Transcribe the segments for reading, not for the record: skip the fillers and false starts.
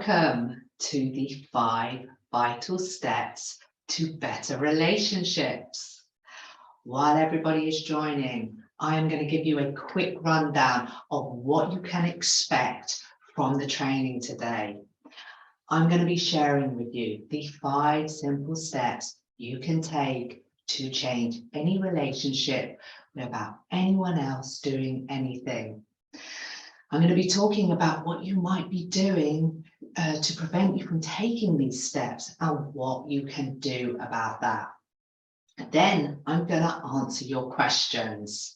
Welcome to the 5 vital steps to better relationships. While everybody is joining, I am going to give you a quick rundown of what you can expect from the training today. I'm going to be sharing with you the 5 simple steps you can take to change any relationship without anyone else doing anything. I'm going to be talking about what you might be doing to prevent you from taking these steps and what you can do about that. Then I'm going to answer your questions.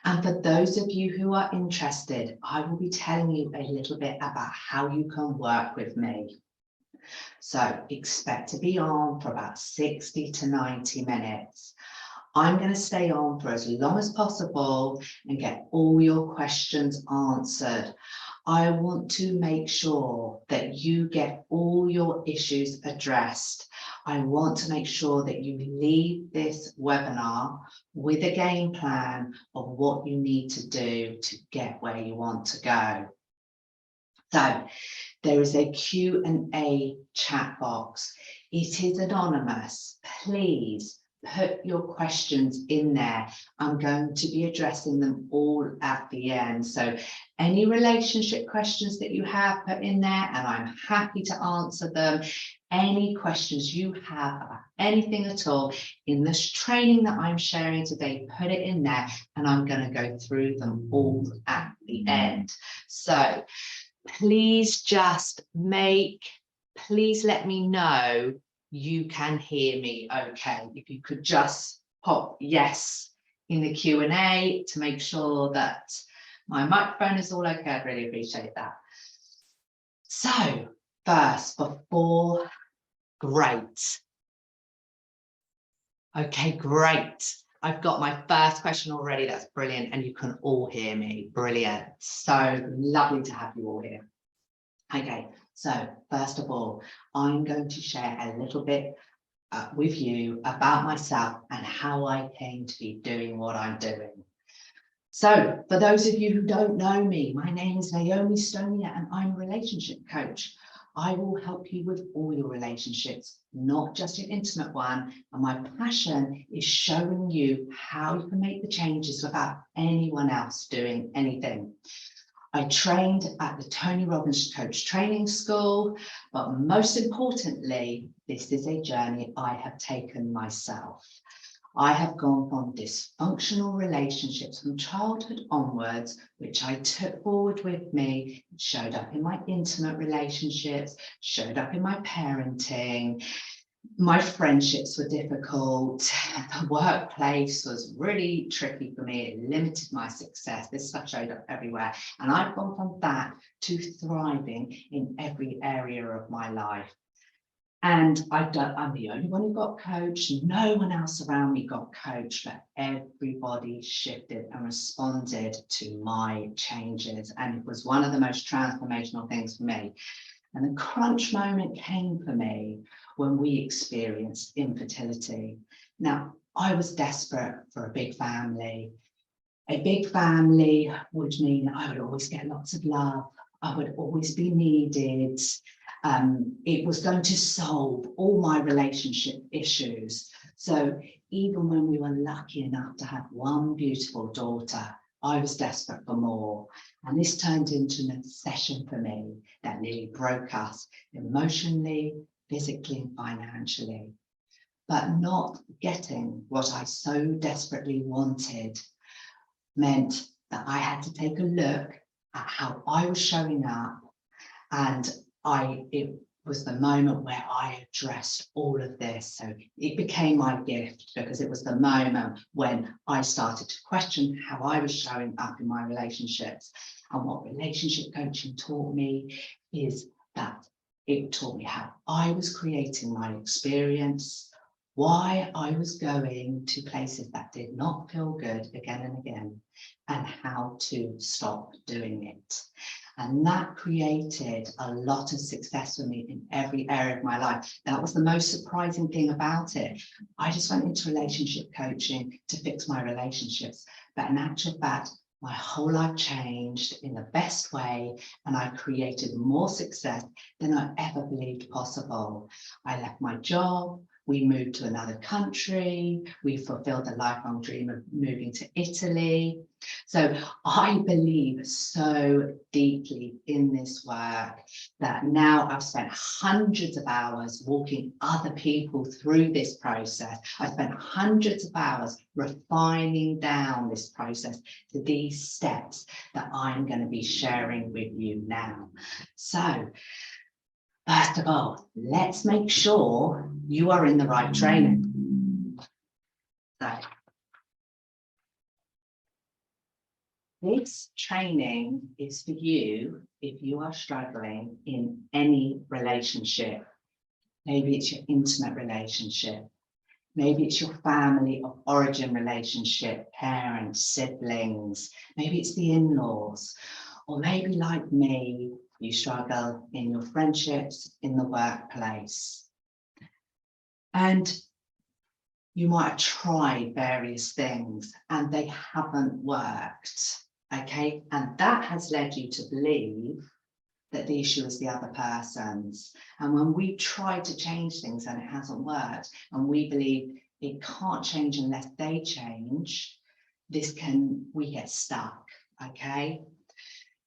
And for those of you who are interested, I will be telling you a little bit about how you can work with me. So expect to be on for about 60 to 90 minutes. I'm going to stay on for as long as possible and get all your questions answered. I want to make sure that you get all your issues addressed. I want to make sure that you leave this webinar with a game plan of what you need to do to get where you want to go. So there is a Q&A chat box. It is anonymous. Please put your questions in there. I'm going to be addressing them all at the end. So any relationship questions that you have, put in there, and I'm happy to answer them. Any questions you have about anything at all in this training that I'm sharing today, put it in there, and I'm going to go through them all at the end. So please let me know you can hear me okay. If you could just pop yes in the Q&A to make sure that my microphone is all okay, I'd really appreciate that. So first, great. Okay, great. I've got my first question already. That's brilliant. And you can all hear me. Brilliant. So lovely to have you all here. Okay, so first of all, I'm going to share a little bit with you about myself and how I came to be doing what I'm doing. So for those of you who don't know me, my name is Naomi Stonier and I'm a relationship coach. I will help you with all your relationships, not just your intimate one. And my passion is showing you how you can make the changes without anyone else doing anything. I trained at the Tony Robbins Coach Training School, but most importantly, this is a journey I have taken myself. I have gone from dysfunctional relationships from childhood onwards, which I took forward with me, showed up in my intimate relationships, showed up in my parenting. My friendships were difficult. The workplace was really tricky for me. It limited my success. This stuff showed up everywhere. And I've gone from that to thriving in every area of my life. And I'm the only one who got coached. No one else around me got coached, but everybody shifted and responded to my changes. And it was one of the most transformational things for me. And the crunch moment came for me when we experienced infertility. Now, I was desperate for a big family. A big family would mean I would always get lots of love. I would always be needed. It was going to solve all my relationship issues. So even when we were lucky enough to have one beautiful daughter, I was desperate for more. And this turned into an obsession for me that nearly broke us emotionally, physically, and financially. But not getting what I so desperately wanted meant that I had to take a look at how I was showing up. And it was the moment where I addressed all of this. So it became my gift because it was the moment when I started to question how I was showing up in my relationships. And what relationship coaching taught me is that it taught me how I was creating my experience, why I was going to places that did not feel good again and again, and how to stop doing it. And that created a lot of success for me in every area of my life. That was the most surprising thing about it. I just went into relationship coaching to fix my relationships. But in actual fact, My whole life changed in the best way, and I created more success than I ever believed possible. I left my job, we moved to another country, we fulfilled the lifelong dream of moving to Italy. So I believe so deeply in this work that now I've spent hundreds of hours walking other people through this process. I spent hundreds of hours refining down this process to these steps that I'm going to be sharing with you now. So first of all, let's make sure you are in the right training. So this training is for you if you are struggling in any relationship. Maybe it's your intimate relationship. Maybe it's your family of origin relationship, parents, siblings. Maybe it's the in-laws. Or maybe like me, you struggle in your friendships, in the workplace. And you might have tried various things and they haven't worked, okay? And that has led you to believe that the issue is the other person's. And when we try to change things and it hasn't worked, and we believe it can't change unless they change, we get stuck, okay?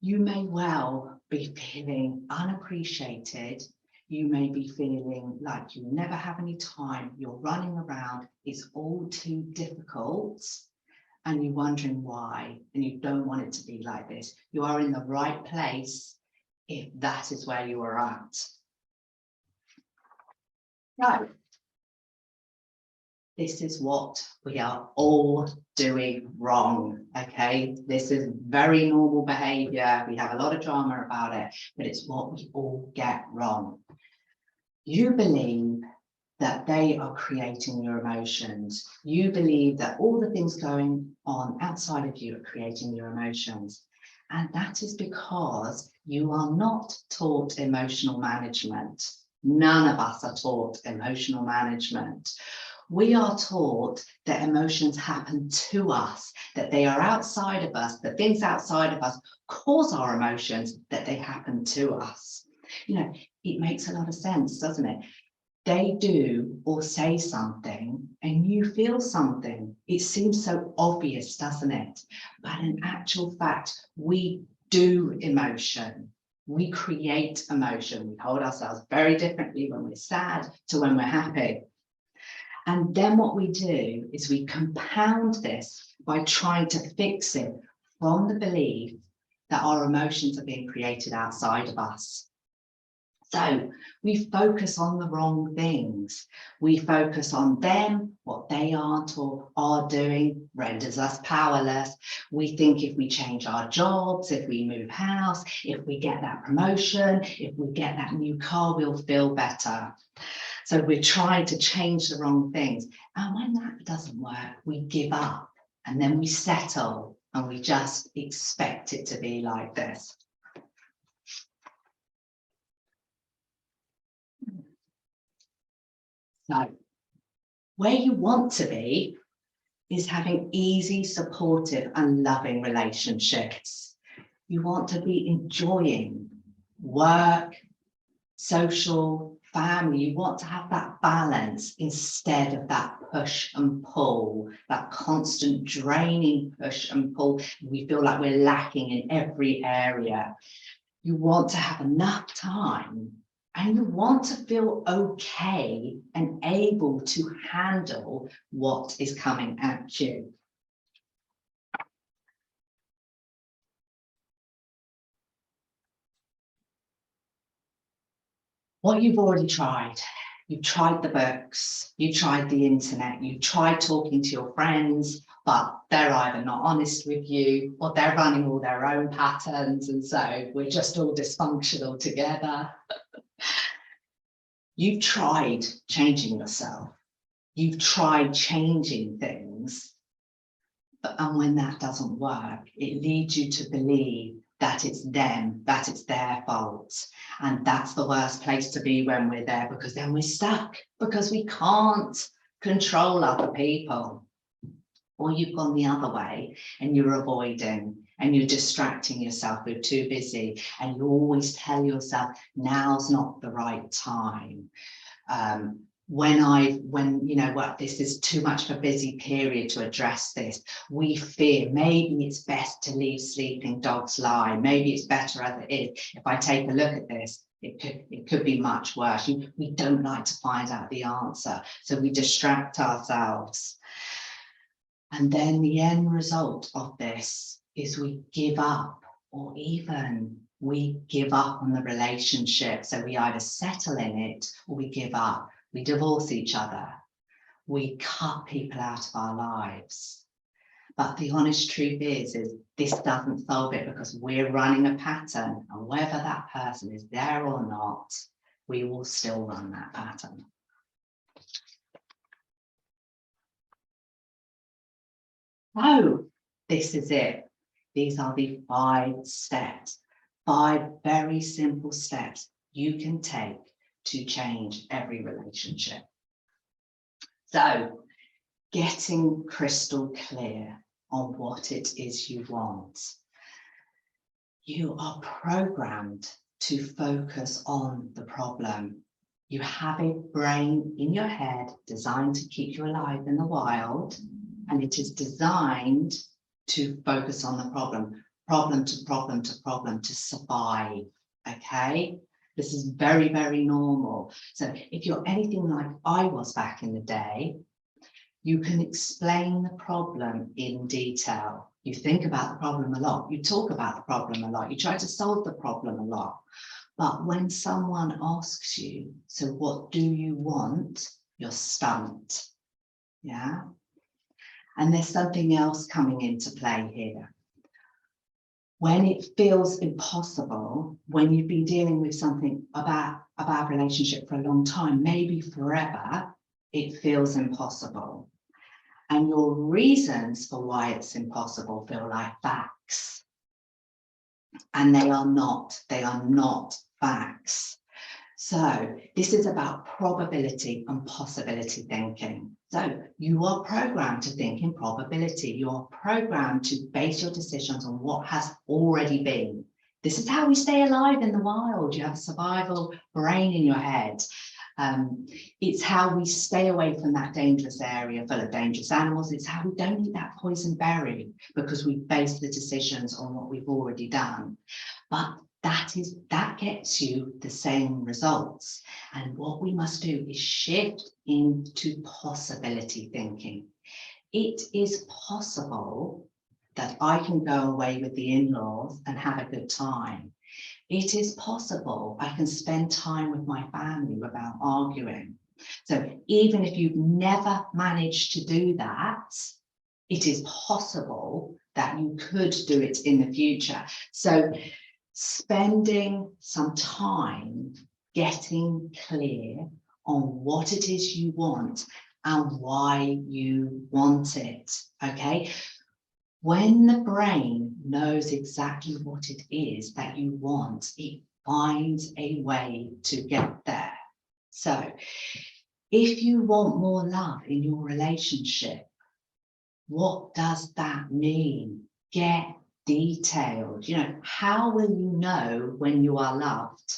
You may well be feeling unappreciated. You may be feeling like you never have any time. You're running around. It's all too difficult. And you're wondering why. And you don't want it to be like this. You are in the right place if that is where you are at. So, this is what we are all doing wrong, okay? This is very normal behavior. We have a lot of drama about it, but it's what we all get wrong. You believe that they are creating your emotions. You believe that all the things going on outside of you are creating your emotions. And that is because you are not taught emotional management. None of us are taught emotional management. We are taught that emotions happen to us, that they are outside of us, that things outside of us cause our emotions, that they happen to us. You know, it makes a lot of sense, doesn't it? They do or say something and you feel something. It seems so obvious, doesn't it? But in actual fact, we do emotion. We create emotion. We hold ourselves very differently when we're sad to when we're happy. And then what we do is we compound this by trying to fix it from the belief that our emotions are being created outside of us. So we focus on the wrong things. We focus on them, what they aren't or are doing renders us powerless. We think if we change our jobs, if we move house, if we get that promotion, if we get that new car, we'll feel better. So we're trying to change the wrong things. And when that doesn't work, we give up and then we settle and we just expect it to be like this. So where you want to be is having easy, supportive and loving relationships. You want to be enjoying work, social, family. You want to have that balance instead of that push and pull, that constant draining push and pull. We feel like we're lacking in every area. You want to have enough time and you want to feel okay and able to handle what is coming at you. What you've already tried. You've tried the books, you tried the internet, you tried talking to your friends, but they're either not honest with you or they're running all their own patterns. And so we're just all dysfunctional together. You've tried changing yourself. You've tried changing things. And when that doesn't work, it leads you to believe that it's them, that it's their fault. And that's the worst place to be when we're there, because then we're stuck, because we can't control other people. Or you've gone the other way and you're avoiding and you're distracting yourself, you're too busy, and you always tell yourself, now's not the right time. When you know what, this is too much of a busy period to address this, we fear maybe it's best to leave sleeping dogs lie, maybe it's better as it is. If I take a look at this, it could be much worse. We don't like to find out the answer, so we distract ourselves. And then the end result of this is we give up, or even we give up on the relationship. So we either settle in it or we give up. We divorce each other. We cut people out of our lives. But the honest truth is this doesn't solve it, because we're running a pattern, and whether that person is there or not, we will still run that pattern. So this is it. These are the 5 steps, 5 very simple steps you can take to change every relationship. So, getting crystal clear on what it is you want. You are programmed to focus on the problem. You have a brain in your head designed to keep you alive in the wild, and it is designed to focus on the problem, problem to problem to problem, to survive, okay? This is very, very normal. So if you're anything like I was back in the day, you can explain the problem in detail. You think about the problem a lot, you talk about the problem a lot, you try to solve the problem a lot. But when someone asks you, so what do you want? You're stumped, yeah? And there's something else coming into play here. When it feels impossible, when you've been dealing with something about a bad relationship for a long time, maybe forever, it feels impossible. And your reasons for why it's impossible feel like facts. And they are not facts. So this is about probability and possibility thinking. So you are programmed to think in probability. You are programmed to base your decisions on what has already been. This is how we stay alive in the wild. You have a survival brain in your head. It's how we stay away from that dangerous area full of dangerous animals. It's how we don't eat that poison berry, because we base the decisions on what we've already done. But that gets you the same results. And what we must do is shift into possibility thinking. It is possible that I can go away with the in-laws and have a good time. It is possible I can spend time with my family without arguing. So even if you've never managed to do that, it is possible that you could do it in the future. So spending some time getting clear on what it is you want and why you want it, okay? When the brain knows exactly what it is that you want, it finds a way to get there. So if you want more love in your relationship, what does that mean? Get detailed. You know, how will you know when you are loved?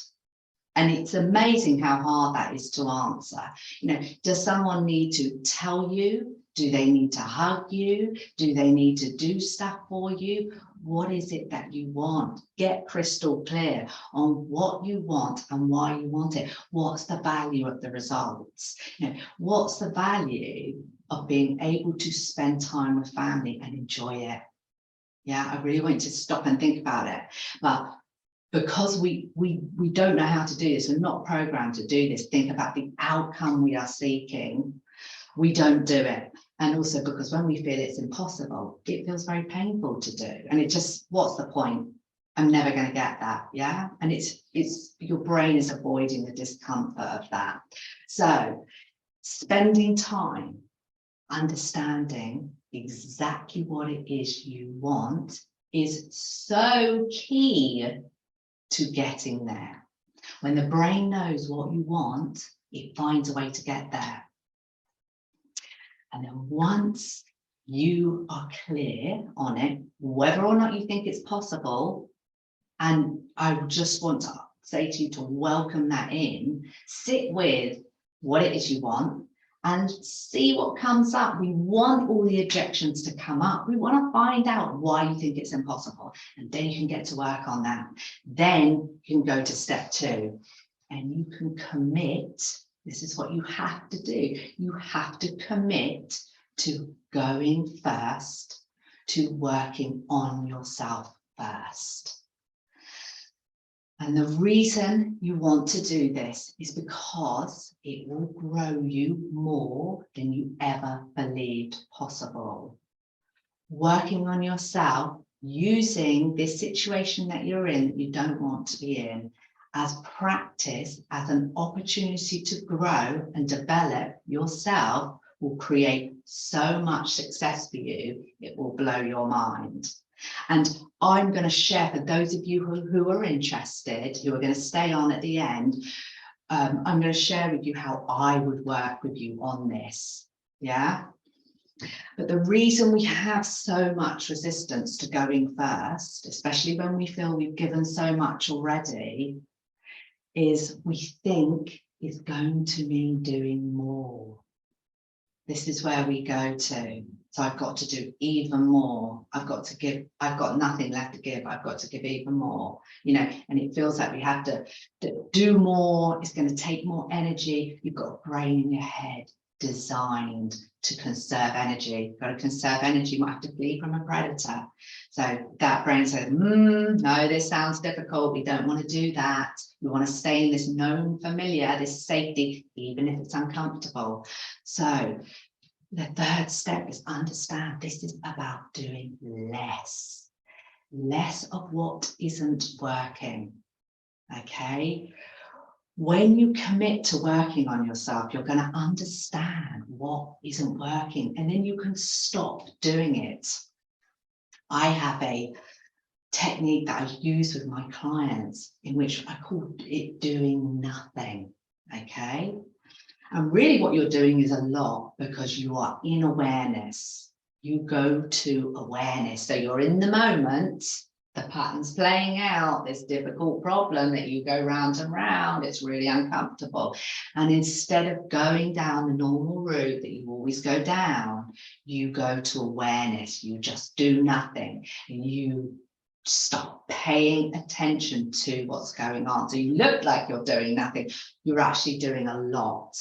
And it's amazing how hard that is to answer. You know, does someone need to tell you? Do they need to hug you? Do they need to do stuff for you? What is it that you want? Get crystal clear on what you want and why you want it. What's the value of the results? You know, what's the value of being able to spend time with family and enjoy it? Yeah, I really want you to stop and think about it. But because we don't know how to do this, we're not programmed to do this, think about the outcome we are seeking, we don't do it. And also because when we feel it's impossible, it feels very painful to do. And it just, what's the point? I'm never going to get that, yeah? And it's your brain is avoiding the discomfort of that. So spending time understanding exactly what it is you want is so key to getting there. When the brain knows what you want, it finds a way to get there. And then once you are clear on it, whether or not you think it's possible. And I just want to say to you to welcome that in, sit with what it is you want and see what comes up. We want all the objections to come up. We want to find out why you think it's impossible. And then you can get to work on that. Then you can go to step 2 and you can commit. This is what you have to do. You have to commit to going first, to working on yourself first. And the reason you want to do this is because it will grow you more than you ever believed possible. Working on yourself, using this situation that you're in, that you don't want to be in, as practice, as an opportunity to grow and develop yourself, will create so much success for you, it will blow your mind. And I'm going to share, for those of you who are interested, who are going to stay on at the end, I'm going to share with you how I would work with you on this. Yeah. But the reason we have so much resistance to going first, especially when we feel we've given so much already, is we think it's going to mean doing more. This is where we go to. So I've got to do even more. I've got to give. I've got nothing left to give. I've got to give even more, you know, and it feels like we have to do more. It's going to take more energy. You've got a brain in your head designed to conserve energy. You've got to conserve energy. You might have to flee from a predator. So that brain says, no, this sounds difficult. We don't want to do that. We want to stay in this known familiar, this safety, even if it's uncomfortable. So the third step is understand this is about doing less of what isn't working. Okay. When you commit to working on yourself, you're going to understand what isn't working, and then you can stop doing it. I have a technique that I use with my clients in which I call it doing nothing. Okay. And really what you're doing is a lot, because you are in awareness. You go to awareness. So you're in the moment, the pattern's playing out, this difficult problem that you go round and round, it's really uncomfortable. And instead of going down the normal route that you always go down, you go to awareness. You just do nothing. And you stop paying attention to what's going on. So you look like you're doing nothing. You're actually doing a lot.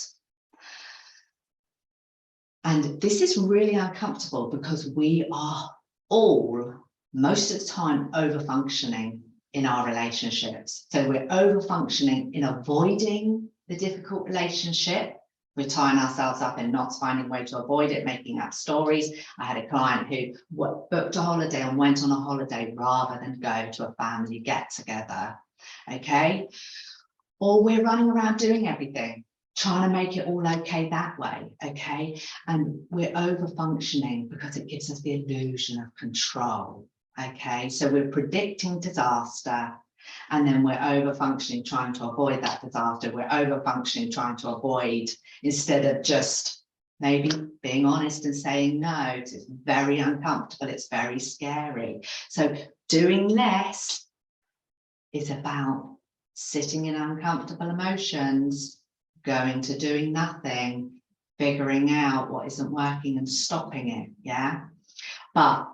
And this is really uncomfortable because we are all, most of the time, over-functioning in our relationships. So we're over-functioning in avoiding the difficult relationship. We're tying ourselves up in knots, finding a way to avoid it, making up stories. I had a client who booked a holiday and went on a holiday rather than go to a family get-together. Okay? Or we're running around doing everything, trying to make it all okay that way, okay? And we're over-functioning because it gives us the illusion of control, okay? So we're predicting disaster, and then we're over-functioning trying to avoid that disaster. We're over-functioning trying to avoid, instead of just maybe being honest and saying no. It's very uncomfortable, it's very scary. So doing less is about sitting in uncomfortable emotions, going to doing nothing, figuring out what isn't working and stopping it, yeah? But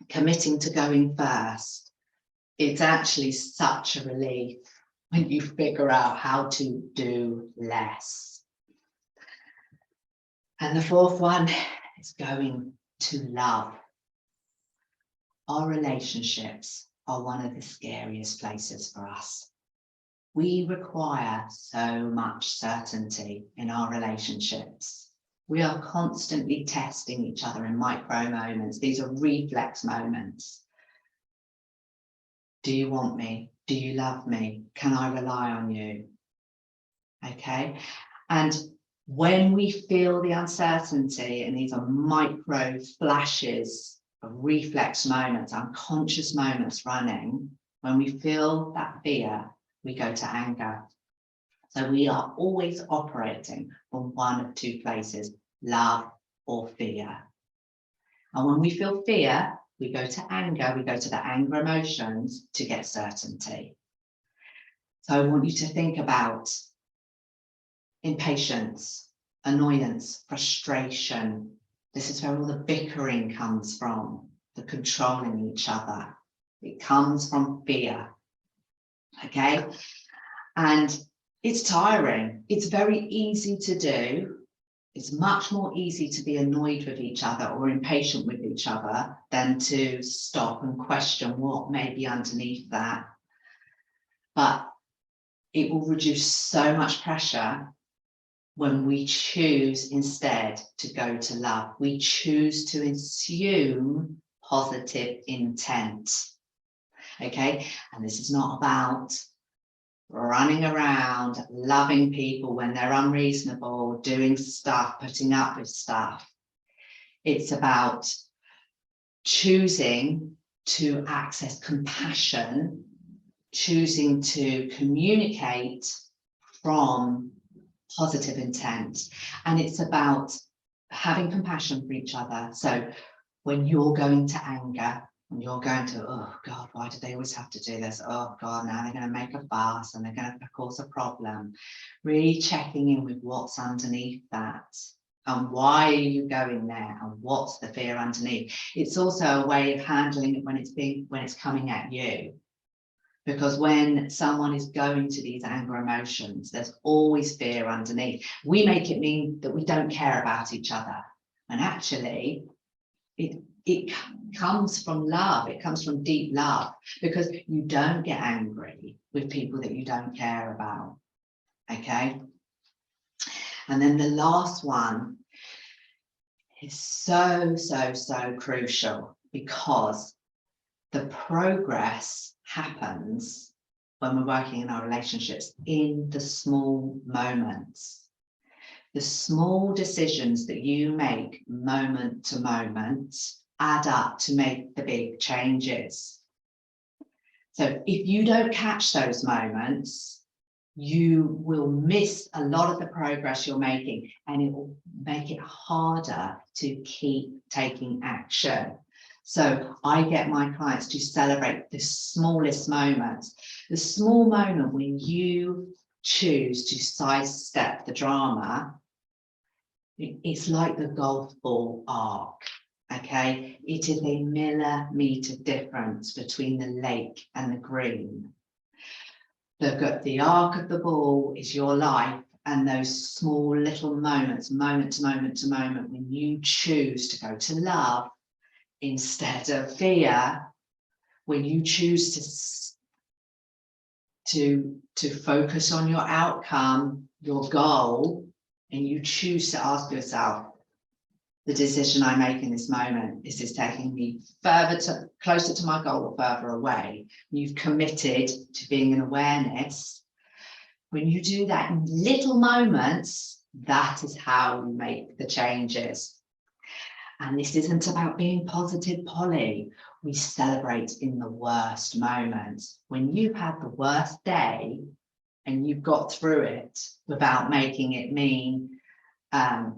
committing to going first, it's actually such a relief when you figure out how to do less. And the fourth one is going to love. Our relationships are one of the scariest places for us. We require so much certainty in our relationships. We are constantly testing each other in micro moments. These are reflex moments. Do you want me? Do you love me? Can I rely on you? Okay. And when we feel the uncertainty, and these are micro flashes of reflex moments, unconscious moments running, when we feel that fear, we go to anger. So we are always operating from one of two places, love or fear. And when we feel fear, we go to anger, we go to the anger emotions to get certainty. So I want you to think about impatience, annoyance, frustration. This is where all the bickering comes from, the controlling each other. It comes from fear, okay? And it's tiring. It's very easy to do. It's much more easy to be annoyed with each other or impatient with each other than to stop and question what may be underneath that. But it will reduce so much pressure when we choose instead to go to love. We choose to assume positive intent. Okay, and this is not about running around loving people when they're unreasonable, doing stuff, putting up with stuff. It's about choosing to access compassion, choosing to communicate from positive intent. And it's about having compassion for each other. So when you're going to anger, when you're going to, oh God, why do they always have to do this? Oh God, now they're going to make a fuss and they're going to cause a problem. Really checking in with what's underneath that and why are you going there and what's the fear underneath. It's also a way of handling it when it's coming at you. Because when someone is going to these anger emotions, there's always fear underneath. We make it mean that we don't care about each other. And actually, it comes from love. It comes from deep love, because you don't get angry with people that you don't care about. Okay. And then the last one is so crucial, because the progress happens when we're working in our relationships in the small moments. The small decisions that you make moment to moment add up to make the big changes. So if you don't catch those moments, you will miss a lot of the progress you're making, and it will make it harder to keep taking action. So I get my clients to celebrate the smallest moments. The small moment when you choose to sidestep the drama, it's like the golf ball arc, okay? It is a millimetre difference between the lake and the green. The arc of the ball is your life, and those small little moments, moment to moment to moment, when you choose to go to love instead of fear, when you choose to focus on your outcome, your goal, and you choose to ask yourself, the decision I make in this moment, is this taking me closer to my goal or further away? You've committed to being in awareness. When you do that in little moments, that is how you make the changes. And this isn't about being positive Polly. We celebrate in the worst moments. When you've had the worst day and you've got through it without making it mean,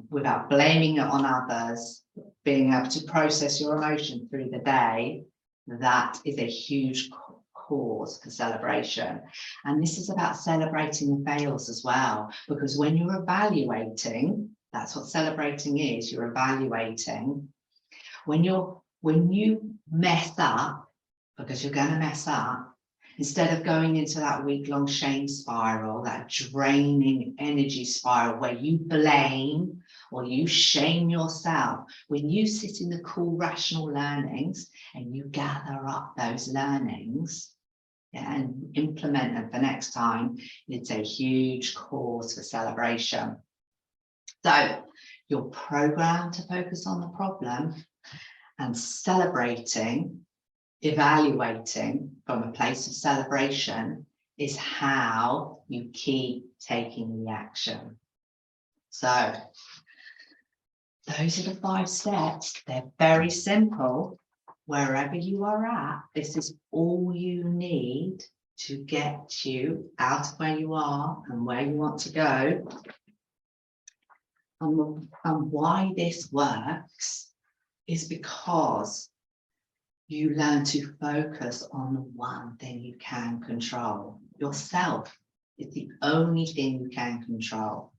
without blaming it on others, being able to process your emotion through the day, that is a huge cause for celebration. And this is about celebrating fails as well, because when you're evaluating, that's what celebrating is, you're evaluating. When you mess up, because you're going to mess up, instead of going into that week-long shame spiral, that draining energy spiral where you blame or you shame yourself, when you sit in the cool, rational learnings and you gather up those learnings, and implement them for next time, it's a huge cause for celebration. So you're programmed to focus on the problem, and celebrating, evaluating from a place of celebration is how you keep taking the action. So those are the 5 steps. They're very simple. Wherever you are at, this is all you need to get you out of where you are and where you want to go. And why this works is because you learn to focus on the one thing you can control. Yourself is the only thing you can control.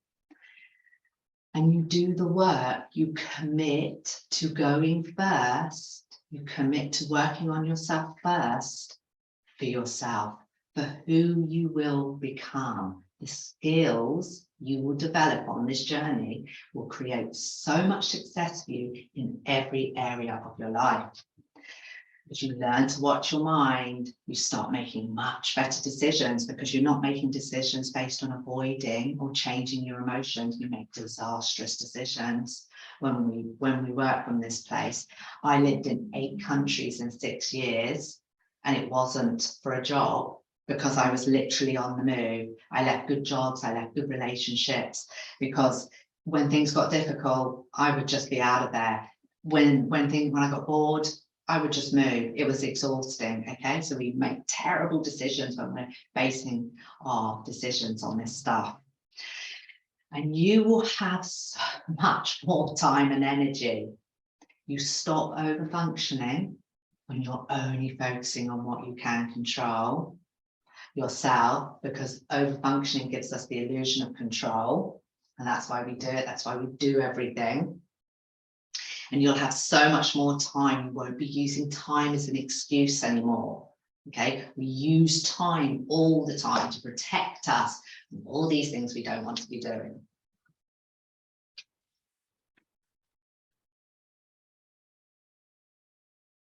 And you do the work, you commit to going first, you commit to working on yourself first for yourself, for who you will become. The skills you will develop on this journey will create so much success for you in every area of your life. As you learn to watch your mind, you start making much better decisions, because you're not making decisions based on avoiding or changing your emotions. You make disastrous decisions. When we work from this place, I lived in 8 countries in 6 years, and it wasn't for a job, because I was literally on the move. I left good jobs, I left good relationships, because when things got difficult, I would just be out of there. When I got bored, I would just move. It was exhausting. Okay, so we make terrible decisions when we're basing our decisions on this stuff. And you will have so much more time and energy. You stop over functioning when you're only focusing on what you can control yourself, because over functioning gives us the illusion of control. And that's why we do it. That's why we do everything. And you'll have so much more time. You won't be using time as an excuse anymore. Okay, we use time all the time to protect us from all these things we don't want to be doing.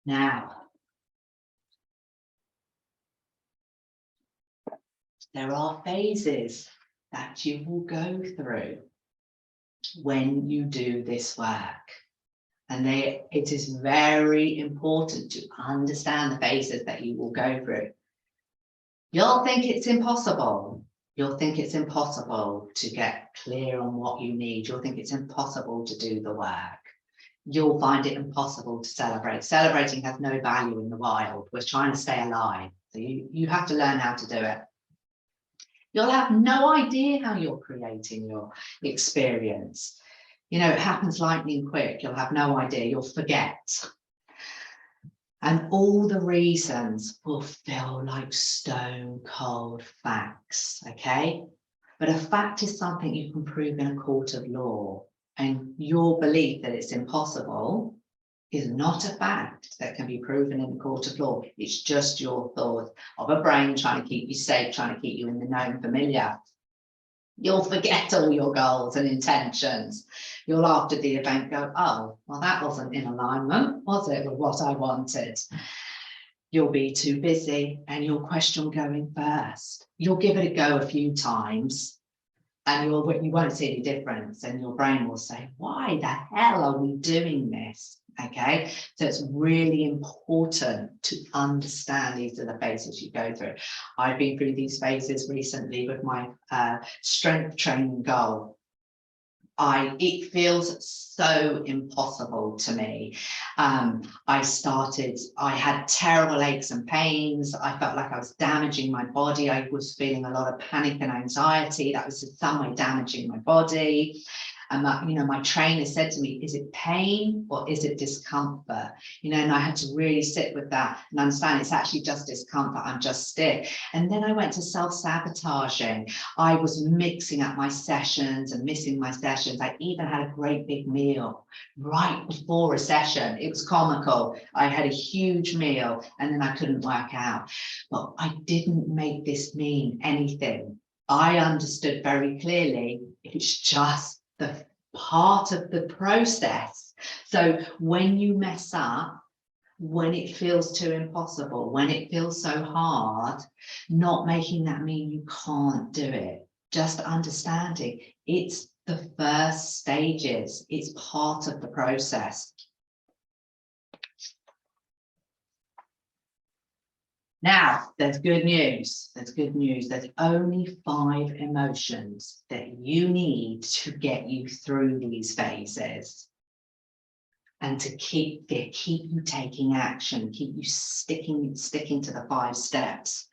Now, there are phases that you will go through when you do this work. And it is very important to understand the phases that you will go through. You'll think it's impossible. You'll think it's impossible to get clear on what you need. You'll think it's impossible to do the work. You'll find it impossible to celebrate. Celebrating has no value in the wild. We're trying to stay alive. So you have to learn how to do it. You'll have no idea how you're creating your experience. You know, it happens lightning quick. You'll have no idea. You'll forget. And all the reasons will feel like stone cold facts, okay? But a fact is something you can prove in a court of law. And your belief that it's impossible is not a fact that can be proven in the court of law. It's just your thought of a brain trying to keep you safe, trying to keep you in the known familiar. You'll forget all your goals and intentions. You'll, after the event, go, oh, well, that wasn't in alignment, was it, with what I wanted? You'll be too busy and you'll question going first. You'll give it a go a few times and you won't see any difference, and your brain will say, why the hell are we doing this? Okay, so it's really important to understand these are the phases you go through. I've been through these phases recently with my strength training goal. It feels so impossible to me. I had terrible aches and pains. I felt like I was damaging my body. I was feeling a lot of panic and anxiety. That was in some way damaging my body. And my trainer said to me, is it pain or is it discomfort? And I had to really sit with that and understand it's actually just discomfort. I'm just stiff. And then I went to self-sabotaging. I was mixing up my sessions and missing my sessions. I even had a great big meal right before a session. It was comical. I had a huge meal and then I couldn't work out. But I didn't make this mean anything. I understood very clearly it's just the part of the process. So when you mess up, when it feels too impossible, when it feels so hard, not making that mean you can't do it. Just understanding it's the first stages. It's part of the process. Now, there's good news. There's good news. There's only 5 emotions that you need to get you through these phases and to keep you taking action, keep you sticking to the 5 steps.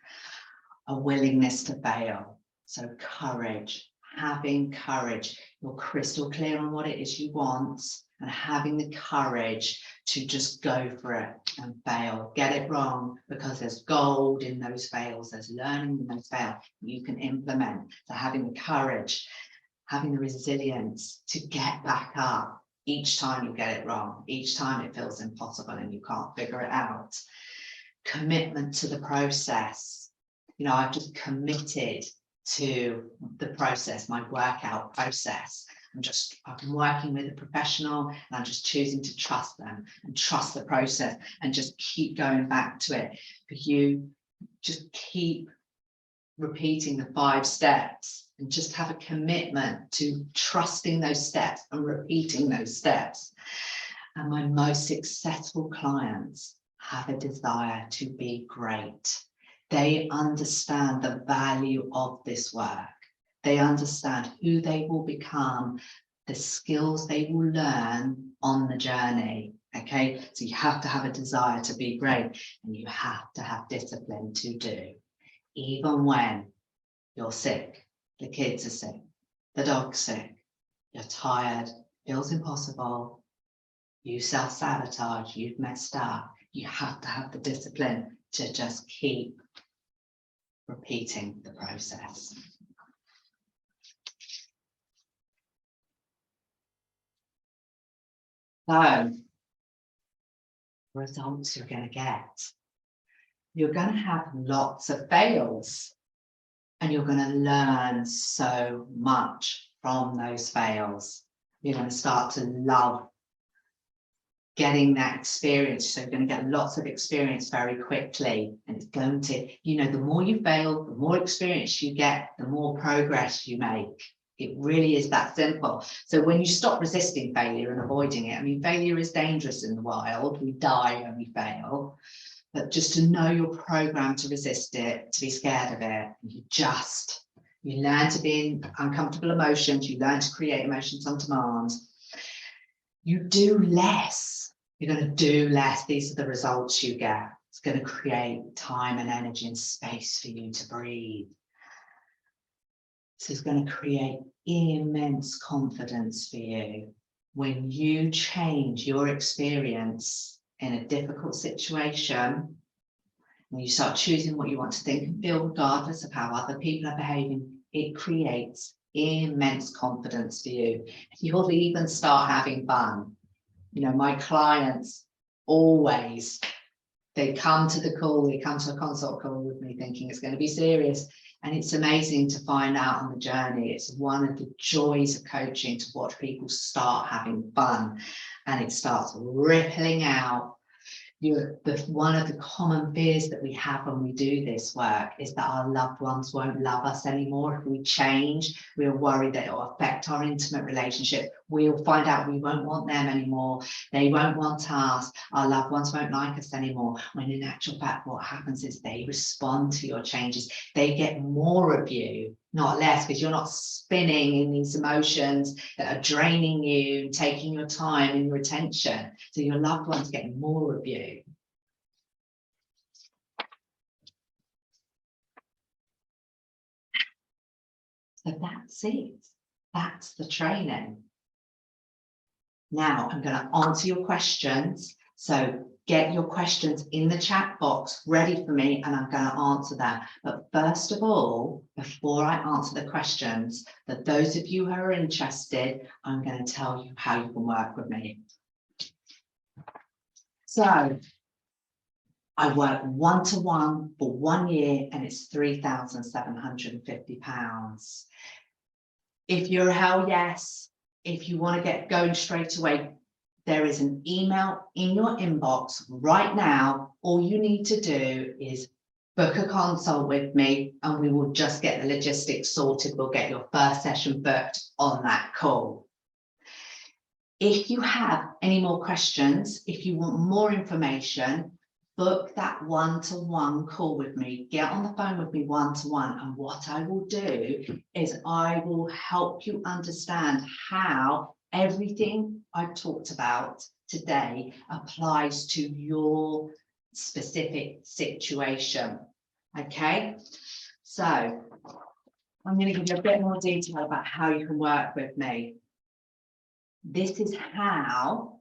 A willingness to fail. So courage, having courage. You're crystal clear on what it is you want. and having the courage to just go for it and fail, get it wrong, because there's gold in those fails, there's learning in those fails you can implement. So having the courage, having the resilience to get back up each time you get it wrong, each time it feels impossible and you can't figure it out. Commitment to the process. You know, I've just committed to the process, my workout process. I'm working with a professional and I'm just choosing to trust them and trust the process and just keep going back to it. But you just keep repeating the 5 steps and just have a commitment to trusting those steps and repeating those steps. And my most successful clients have a desire to be great. They understand the value of this work. They understand who they will become, the skills they will learn on the journey. Okay, so you have to have a desire to be great and you have to have discipline to do, even when you're sick, the kids are sick, the dog's sick, you're tired, feels impossible, you self-sabotage, you've messed up. You have to have the discipline to just keep repeating the process. So, results you're going to get. You're going to have lots of fails and you're going to learn so much from those fails. You're going to start to love getting that experience. So you're going to get lots of experience very quickly. And it's going to, you know, the more you fail, the more experience you get, the more progress you make. It really is that simple. So when you stop resisting failure and avoiding it, I mean, failure is dangerous in the wild. We die when we fail. But just to know you're programmed to resist it, to be scared of it, you learn to be in uncomfortable emotions, you learn to create emotions on demand. You do less. You're going to do less. These are the results you get. It's going to create time and energy and space for you to breathe. This is going to create immense confidence for you. When you change your experience in a difficult situation, and you start choosing what you want to think and feel regardless of how other people are behaving, it creates immense confidence for you. You'll even start having fun. You know, my clients always, they come to the call, they come to a consult call with me thinking it's going to be serious. And it's amazing to find out on the journey. It's one of the joys of coaching, to watch people start having fun and it starts rippling out. One of the common fears that we have when we do this work is that our loved ones won't love us anymore. If we change, we're worried that it will affect our intimate relationship. We'll find out we won't want them anymore. They won't want us. Our loved ones won't like us anymore. When in actual fact, what happens is they respond to your changes. They get more of you, not less, because you're not spinning in these emotions that are draining you, taking your time and your attention. So your loved ones get more of you. So that's it. That's the training. Now I'm going to answer your questions. So get your questions in the chat box ready for me and I'm going to answer them. But first of all, before I answer the questions, for those of you who are interested, I'm going to tell you how you can work with me. So I work one-to-one for 1 year and it's £3,750. If you're a hell yes, if you want to get going straight away, there is an email in your inbox right now. All you need to do is book a consult with me and we will just get the logistics sorted. We'll get your first session booked on that call. If you have any more questions, if you want more information, book that one-to-one call with me. Get on the phone with me one-to-one. And what I will do is I will help you understand how everything I've talked about today applies to your specific situation. Okay, so I'm going to give you a bit more detail about how you can work with me. this is how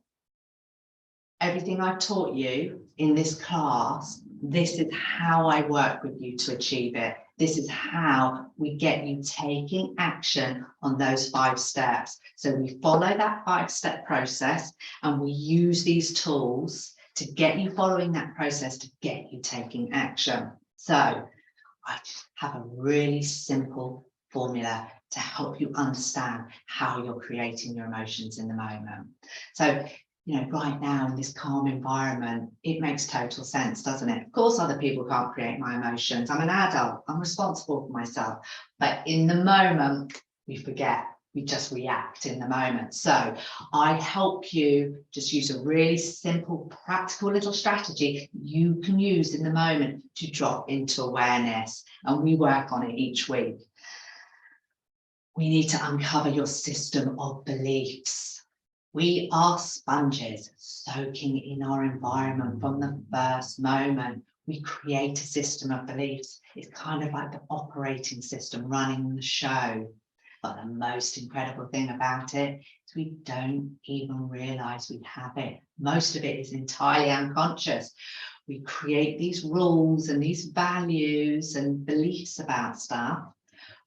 everything I've taught you in this class, this is how I work with you to achieve it. This is how we get you taking action on those 5 steps. So we follow that 5-step process and we use these tools to get you following that process to get you taking action. So I just have a really simple formula to help you understand how you're creating your emotions in the moment. So, you know, right now in this calm environment, it makes total sense, doesn't it? Of course, other people can't create my emotions. I'm an adult, I'm responsible for myself. But in the moment, we forget, we just react in the moment. So I help you just use a really simple, practical little strategy you can use in the moment to drop into awareness. And we work on it each week. We need to uncover your system of beliefs. We are sponges soaking in our environment from the first moment. We create a system of beliefs. It's kind of like the operating system running the show. But the most incredible thing about it is we don't even realize we have it. Most of it is entirely unconscious. We create these rules and these values and beliefs about stuff.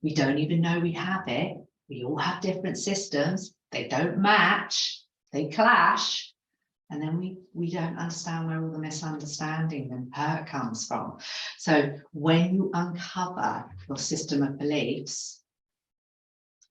We don't even know we have it. We all have different systems. They don't match, they clash, and then we don't understand where all the misunderstanding and hurt comes from. So when you uncover your system of beliefs,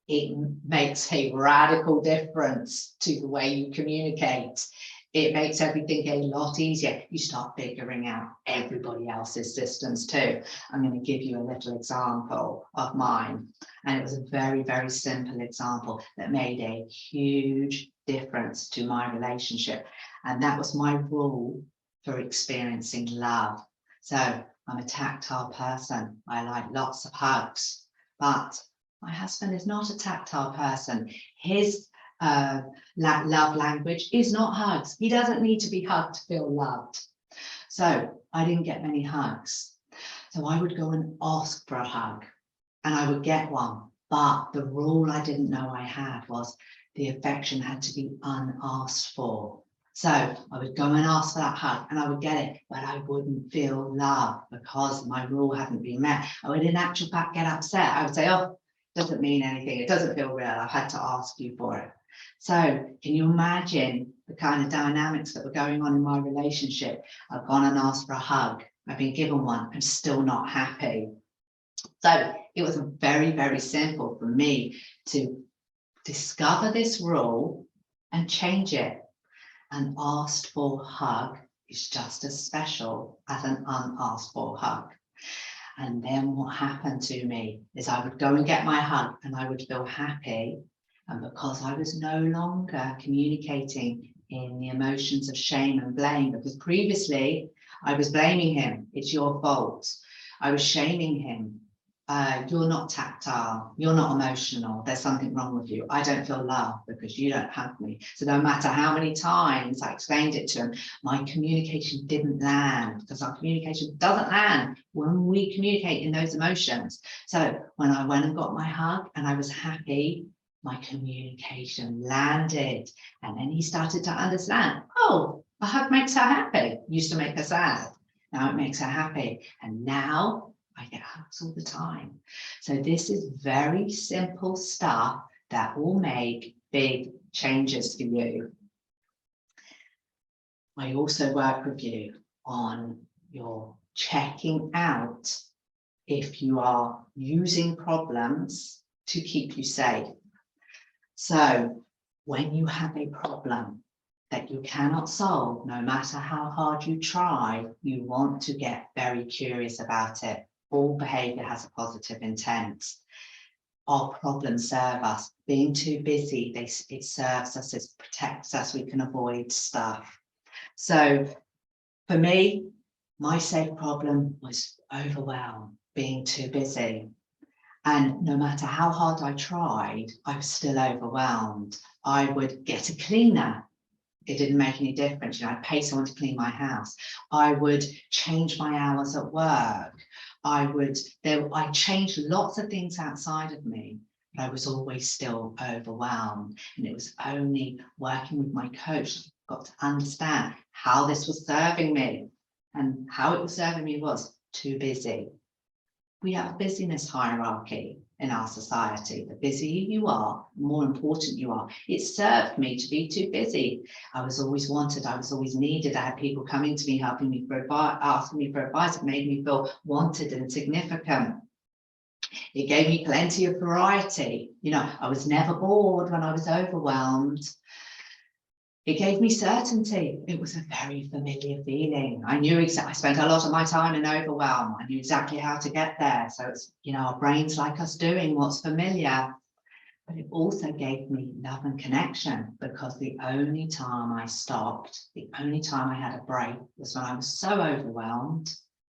it makes a radical difference to the way you communicate. It makes everything a lot easier. You start figuring out everybody else's systems too. I'm going to give you a little example of mine. And it was a very, very simple example that made a huge difference to my relationship. And that was my rule for experiencing love. So I'm a tactile person. I like lots of hugs. But my husband is not a tactile person. His love language is not hugs. He doesn't need to be hugged to feel loved. So I didn't get many hugs. So I would go and ask for a hug and I would get one. But the rule I didn't know I had was the affection had to be unasked for. So I would go and ask for that hug and I would get it, but I wouldn't feel love because my rule hadn't been met. I would in actual fact get upset. I would say, oh, it doesn't mean anything. It doesn't feel real. I've had to ask you for it. So can you imagine the kind of dynamics that were going on in my relationship? I've gone and asked for a hug. I've been given one. I'm still not happy. So it was very, very simple for me to discover this rule and change it. An asked for hug is just as special as an unasked for hug. And then what happened to me is I would go and get my hug and I would feel happy. And because I was no longer communicating in the emotions of shame and blame, because previously I was blaming him, it's your fault. I was shaming him. You're not tactile, you're not emotional, there's something wrong with you. I don't feel love because you don't hug me. So no matter how many times I explained it to him, my communication didn't land because our communication doesn't land when we communicate in those emotions. So when I went and got my hug and I was happy, my communication landed. And then he started to understand, oh, a hug makes her happy. Used to make her sad. Now it makes her happy. And now I get hugs all the time. So this is very simple stuff that will make big changes for you. I also work with you on your checking out if you are using problems to keep you safe. So when you have a problem that you cannot solve, no matter how hard you try, you want to get very curious about it. All behavior has a positive intent. Our problems serve us. Being too busy, it serves us, it protects us, we can avoid stuff. So for me, my safe problem was overwhelmed, being too busy. And no matter how hard I tried, I was still overwhelmed. I would get a cleaner. It didn't make any difference. You know, I'd pay someone to clean my house. I would change my hours at work. I changed lots of things outside of me. but I was always still overwhelmed. And it was only working with my coach that I got to understand how this was serving me. And how it was serving me was too busy. We have a busyness hierarchy in our society. The busier you are, the more important you are. It served me to be too busy. I was always wanted. I was always needed. I had people coming to me, helping me for advice, asking me for advice. It made me feel wanted and significant. It gave me plenty of variety. You know, I was never bored when I was overwhelmed. It gave me certainty. It was a very familiar feeling. I knew exactly, I spent a lot of my time in overwhelm. I knew exactly how to get there. So it's, you know, our brains like us doing what's familiar. But it also gave me love and connection, because the only time I stopped, the only time I had a break was when I was so overwhelmed.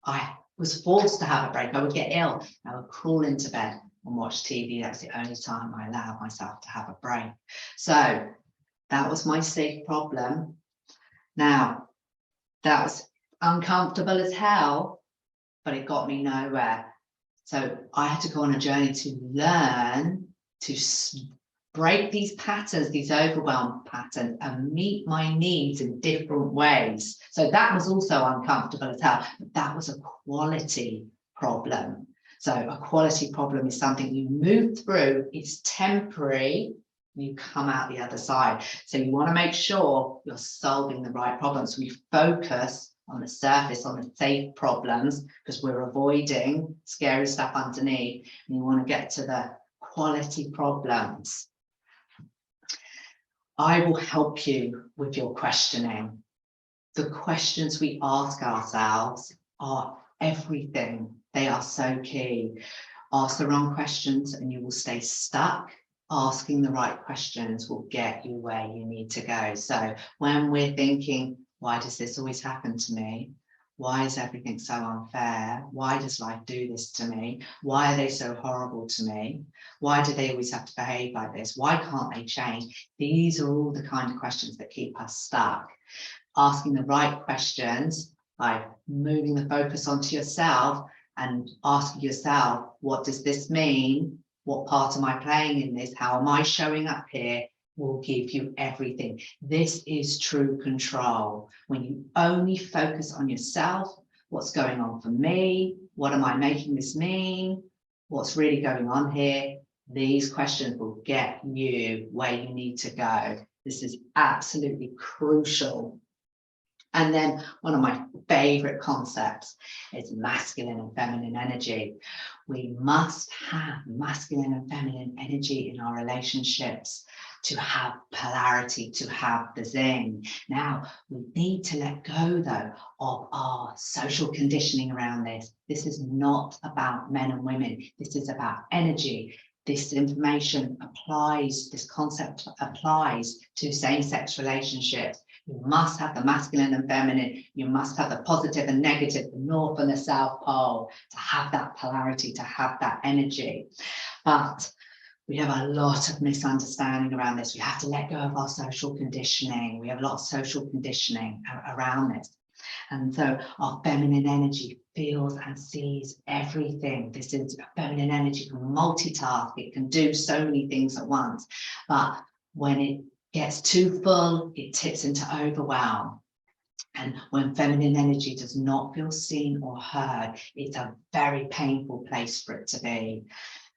I was forced to have a break. I would get ill. I would crawl into bed and watch TV. That's the only time I allowed myself to have a break. So that was my safe problem. Now, that was uncomfortable as hell, but it got me nowhere. So I had to go on a journey to learn to break these patterns, these overwhelm patterns, and meet my needs in different ways. So that was also uncomfortable as hell, but that was a quality problem. So a quality problem is something you move through, it's temporary, you come out the other side. So you want to make sure you're solving the right problems. We focus on the surface, on the safe problems, because we're avoiding scary stuff underneath. And you want to get to the quality problems. I will help you with your questioning. The questions we ask ourselves are everything. They are so key. Ask the wrong questions and you will stay stuck. Asking the right questions will get you where you need to go. So when we're thinking, why does this always happen to me? Why is everything so unfair? Why does life do this to me? Why are they so horrible to me? Why do they always have to behave like this? Why can't they change? These are all the kind of questions that keep us stuck. Asking the right questions by moving the focus onto yourself and asking yourself, what does this mean? What part am I playing in this? How am I showing up here? Will give you everything. This is true control. When you only focus on yourself, what's going on for me? What am I making this mean? What's really going on here? These questions will get you where you need to go. This is absolutely crucial. And then one of my favorite concepts is masculine and feminine energy. We must have masculine and feminine energy in our relationships to have polarity, to have the zing. Now, we need to let go, though, of our social conditioning around this. This is not about men and women. This is about energy. This information applies, this concept applies to same-sex relationships. You must have the masculine and feminine. You must have the positive and negative, the north and the south pole, to have that polarity, to have that energy. But we have a lot of misunderstanding around this. We have to let go of our social conditioning. We have a lot of social conditioning around this. And so our feminine energy feels and sees everything. This is feminine energy can multitask. It can do so many things at once. But when it gets too full, it tips into overwhelm. And when feminine energy does not feel seen or heard, it's a very painful place for it to be.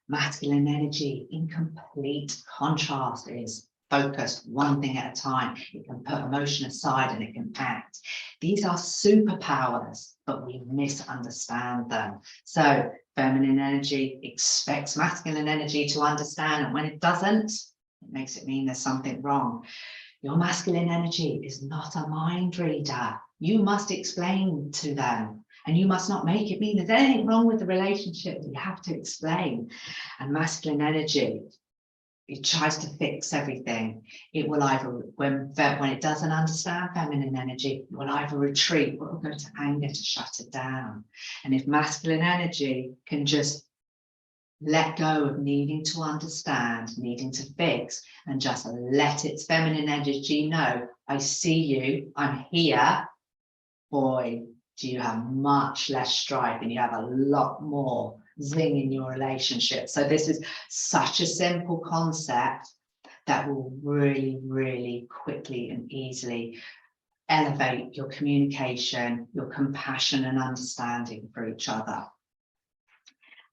Masculine energy, in complete contrast, is focused one thing at a time. It can put emotion aside and it can act. These are superpowers, but we misunderstand them. So feminine energy expects masculine energy to understand, and when it doesn't, it makes it mean there's something wrong. Your masculine energy is not a mind reader. You must explain to them, and you must not make it mean there's anything wrong with the relationship. You have to explain. And masculine energy, it tries to fix everything. It will either, when it doesn't understand feminine energy, it will either retreat or it will go to anger to shut it down. And if masculine energy can just let go of needing to understand, needing to fix, and just let its feminine energy know, I see you, I'm here, boy, do you have much less strife and you have a lot more zing in your relationship. So this is such a simple concept that will really, really quickly and easily elevate your communication, your compassion and understanding for each other.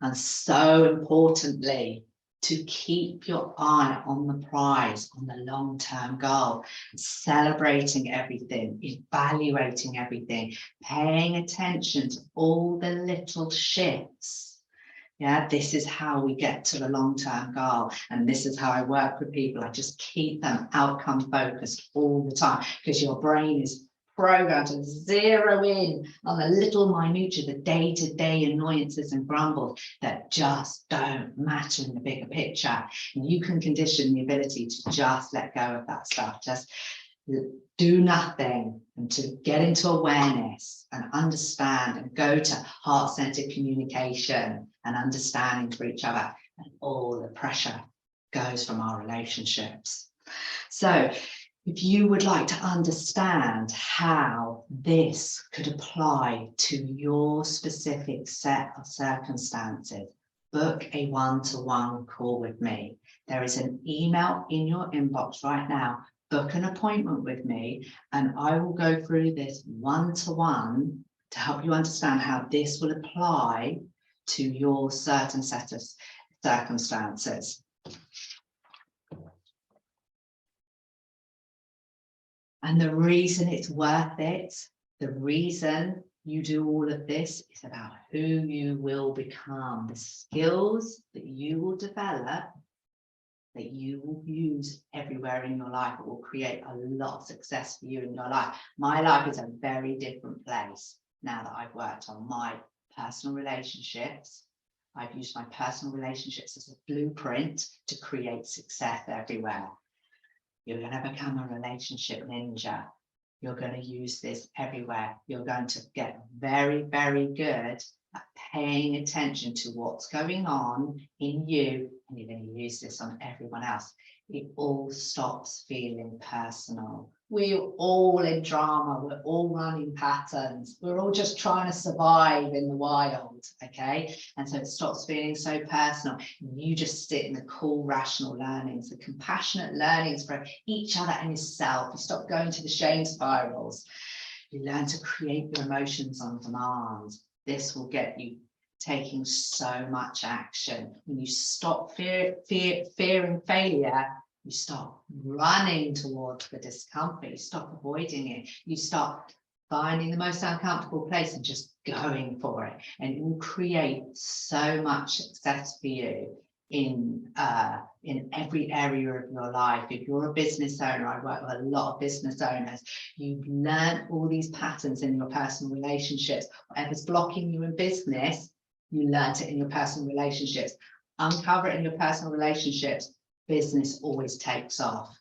And so importantly, to keep your eye on the prize, on the long-term goal, celebrating everything, evaluating everything, paying attention to all the little shifts. Yeah, this is how we get to the long-term goal. And this is how I work with people. I just keep them outcome focused all the time, because your brain is programmed to zero in on the little minutiae, the day-to-day annoyances and grumbles that just don't matter in the bigger picture. And you can condition the ability to just let go of that stuff, just do nothing, and to get into awareness and understand and go to heart-centered communication and understanding for each other, and all the pressure goes from our relationships. So if you would like to understand how this could apply to your specific set of circumstances, book a one-to-one call with me. There is an email in your inbox right now. Book an appointment with me, and I will go through this one-to-one to help you understand how this will apply to your certain set of circumstances. And the reason it's worth it, the reason you do all of this, is about who you will become, the skills that you will develop, that you will use everywhere in your life. It will create a lot of success for you in your life. My life is a very different place now that I've worked on my personal relationships. I've used my personal relationships as a blueprint to create success everywhere. You're going to become a relationship ninja. You're going to use this everywhere. You're going to get very, very good at paying attention to what's going on in you, and you're going to use this on everyone else. It all stops feeling personal. We're all in drama. We're all running patterns. We're all just trying to survive in the wild, okay? And so it stops feeling so personal. You just sit in the cool, rational learnings, the compassionate learnings for each other and yourself. You stop going to the shame spirals. You learn to create your emotions on demand. This will get you taking so much action. When you stop fearing failure, you stop running towards the discomfort. You stop avoiding it. You start finding the most uncomfortable place and just going for it. And it will create so much success for you in every area of your life. If you're a business owner, I work with a lot of business owners, you've learned all these patterns in your personal relationships. Whatever's blocking you in business, you learned it in your personal relationships. Uncover it in your personal relationships, business always takes off.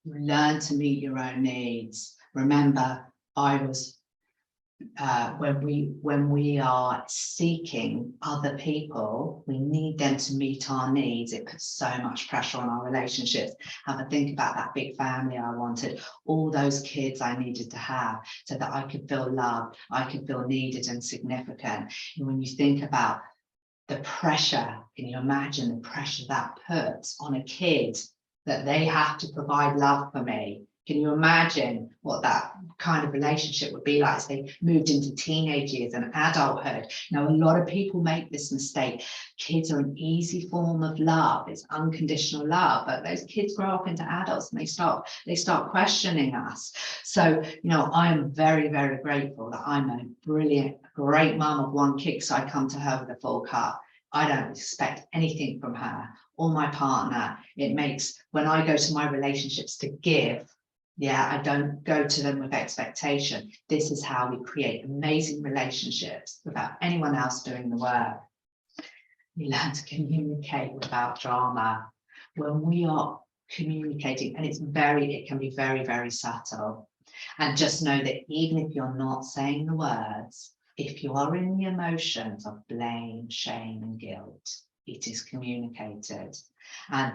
You learn to meet your own needs. Remember, when we are seeking other people, we need them to meet our needs. It puts so much pressure on our relationships. Have a think about that big family I wanted, all those kids I needed to have so that I could feel loved, I could feel needed and significant. And when you think about the pressure, can you imagine the pressure that puts on a kid, that they have to provide love for me? Can you imagine what that kind of relationship would be like as they moved into teenage years and adulthood? Now, a lot of people make this mistake. Kids are an easy form of love. It's unconditional love, but those kids grow up into adults and they start questioning us. So, you know, I am very, very grateful that I'm a brilliant, great mum of one kid, so I come to her with a full cup. I don't expect anything from her or my partner. It makes, when I go to my relationships to give, yeah, I don't go to them with expectation. This is how we create amazing relationships without anyone else doing the work. You learn to communicate without drama. When we are communicating, and it can be very, very subtle. And just know that even if you're not saying the words, if you are in the emotions of blame, shame, and guilt, it is communicated. And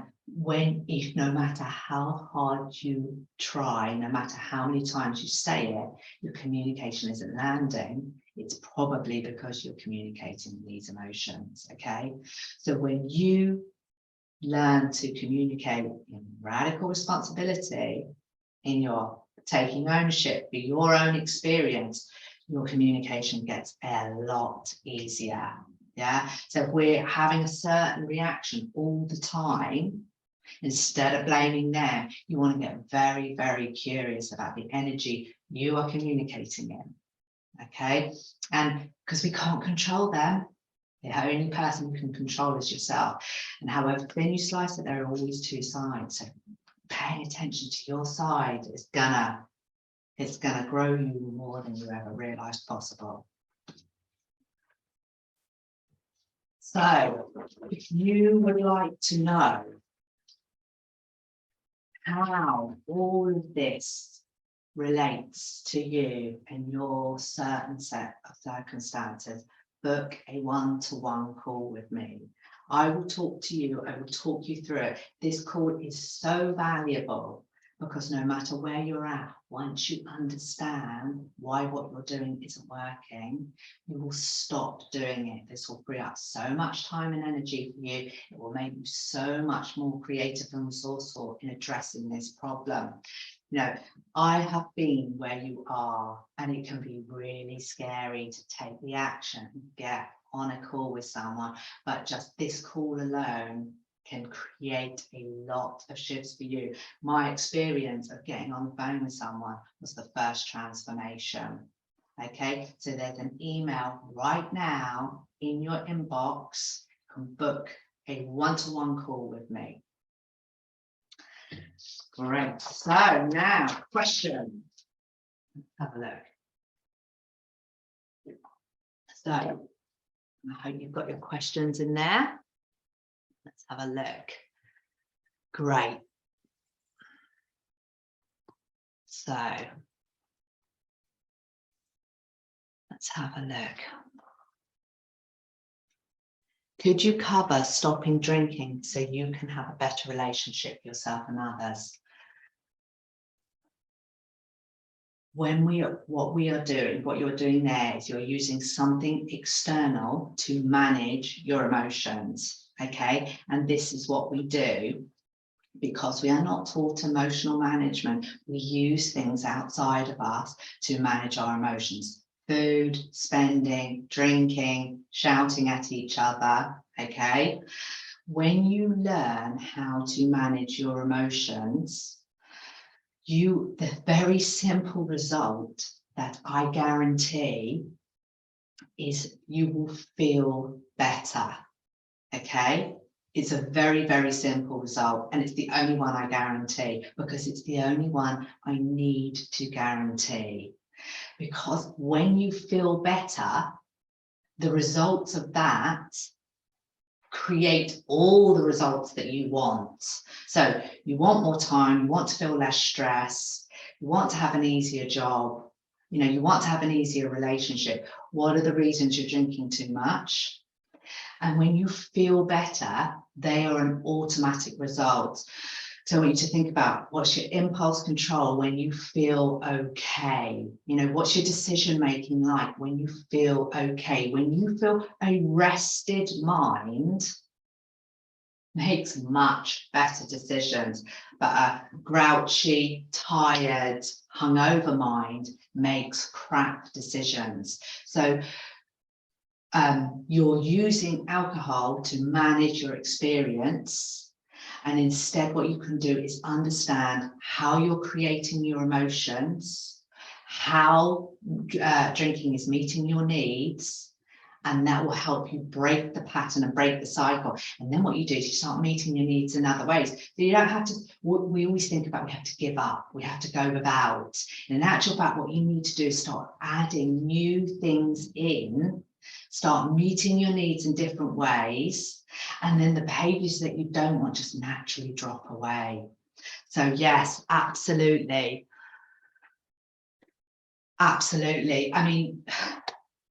if no matter how hard you try, no matter how many times you say it, your communication isn't landing, it's probably because you're communicating these emotions, okay? So when you learn to communicate in radical responsibility, in your taking ownership for your own experience, your communication gets a lot easier. Yeah. So if we're having a certain reaction all the time, instead of blaming them, you want to get very, very curious about the energy you are communicating in. Okay. And because we can't control them, the only person who can control is yourself. And however thin you slice it, there are always two sides. So paying attention to your side is it's gonna grow you more than you ever realized possible. So if you would like to know how all of this relates to you and your certain set of circumstances, book a one-to-one call with me. I will talk to you, I will talk you through it. This call is so valuable because no matter where you're at, once you understand why what you're doing isn't working, you will stop doing it. This will free up so much time and energy for you. It will make you so much more creative and resourceful in addressing this problem. You know, I have been where you are, and it can be really scary to take the action, get on a call with someone, but just this call alone can create a lot of shifts for you. My experience of getting on the phone with someone was the first transformation. Okay, so there's an email right now in your inbox. You can book a one-to-one call with me. Great. So now, question. Let's have a look. So I hope you've got your questions in there. Let's have a look. Great. So let's have a look. Could you cover stopping drinking so you can have a better relationship with yourself and others? When what you're doing there is you're using something external to manage your emotions, okay? And this is what we do because we are not taught emotional management. We use things outside of us to manage our emotions. Food, spending, drinking, shouting at each other, okay? When you learn how to manage your emotions, the very simple result that I guarantee is you will feel better, okay? It's a very, very simple result, and it's the only one I guarantee because it's the only one I need to guarantee. Because when you feel better, the results of that create all the results that you want. So you want more time, you want to feel less stress, you want to have an easier job, you know, you want to have an easier relationship. What are the reasons you're drinking too much? And when you feel better, they are an automatic result. So I want you to think about what's your impulse control when you feel okay? You know, what's your decision making like when you feel okay? When you feel a rested mind makes much better decisions, but a grouchy, tired, hungover mind makes crap decisions. So you're using alcohol to manage your experience. And instead, what you can do is understand how you're creating your emotions, how drinking is meeting your needs, and that will help you break the pattern and break the cycle. And then what you do is you start meeting your needs in other ways. So you don't have to, we always think about we have to give up, we have to go without. In actual fact, what you need to do is start adding new things in, start meeting your needs in different ways, and then the behaviors that you don't want just naturally drop away. So yes, absolutely. Absolutely. I mean,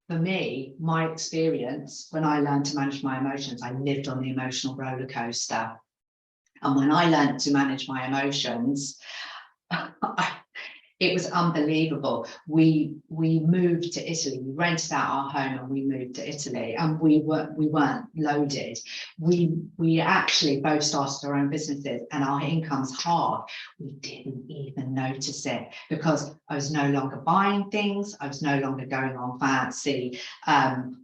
for me, my experience, when I learned to manage my emotions, I lived on the emotional roller coaster. And when I learned to manage my emotions, It was unbelievable. We moved to Italy. We rented out our home and we moved to Italy, and we weren't loaded. We actually both started our own businesses, and our income's hard. We didn't even notice it because I was no longer buying things. I was no longer going on fancy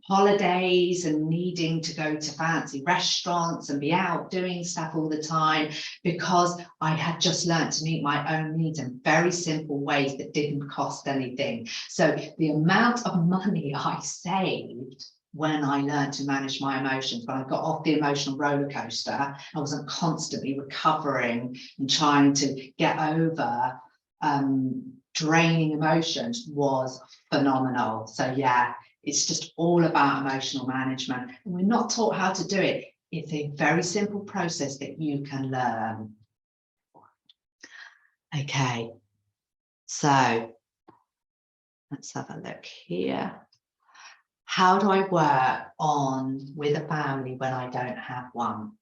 holidays and needing to go to fancy restaurants and be out doing stuff all the time, because I had just learned to meet my own needs in very simple ways that didn't cost anything. So the amount of money I saved when I learned to manage my emotions, when I got off the emotional roller coaster, I wasn't constantly recovering and trying to get over draining emotions, was phenomenal. So yeah, it's just all about emotional management. And we're not taught how to do it. It's a very simple process that you can learn. Okay, so let's have a look here. How do I work with a family when I don't have one?